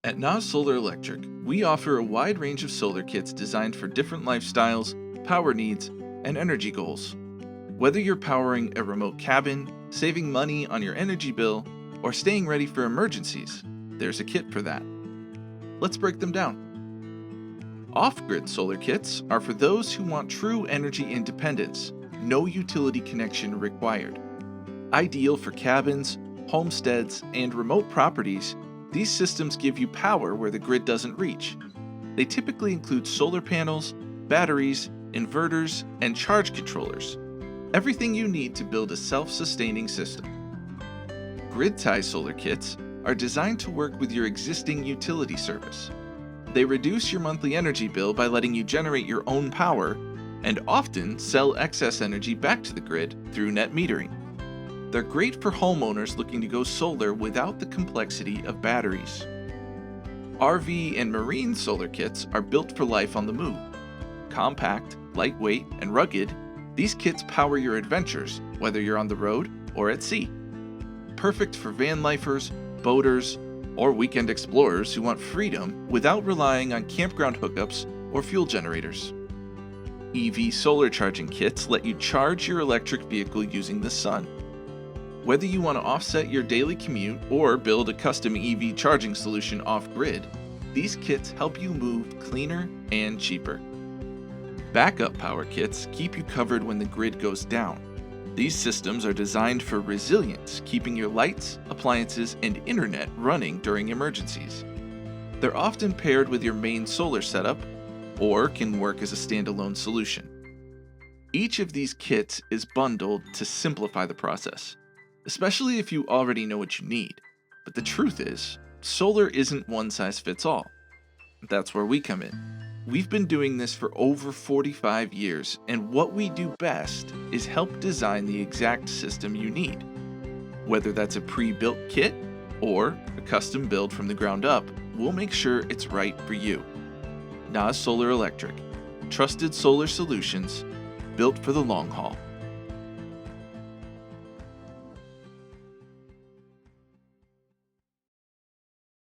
At NAZ Solar Electric, we offer a wide range of solar kits designed for different lifestyles, power needs, and energy goals. Whether you're powering a remote cabin, saving money on your energy bill, or staying ready for emergencies, there's a kit for that. Let's break them down. Off-grid solar kits are for those who want true energy independence, no utility connection required. Ideal for cabins, homesteads, and remote properties, these systems give you power where the grid doesn't reach. They typically include solar panels, batteries, inverters, and charge controllers. Everything you need to build a self-sustaining system. Grid-tie solar kits are designed to work with your existing utility service. They reduce your monthly energy bill by letting you generate your own power and often sell excess energy back to the grid through net metering. They're great for homeowners looking to go solar without the complexity of batteries. RV and marine solar kits are built for life on the move. Compact, lightweight, and rugged, these kits power your adventures, whether you're on the road or at sea. Perfect for van lifers, boaters, or weekend explorers who want freedom without relying on campground hookups or fuel generators. EV solar charging kits let you charge your electric vehicle using the sun. Whether you want to offset your daily commute or build a custom EV charging solution off-grid, these kits help you move cleaner and cheaper. Backup power kits keep you covered when the grid goes down. These systems are designed for resilience, keeping your lights, appliances, and internet running during emergencies. They're often paired with your main solar setup or can work as a standalone solution. Each of these kits is bundled to simplify the process, especially if you already know what you need. But the truth is, solar isn't one size fits all. That's where we come in. We've been doing this for over 45 years, and what we do best is help design the exact system you need. Whether that's a pre-built kit or a custom build from the ground up, we'll make sure it's right for you. NAZ Solar Electric, trusted solar solutions built for the long haul.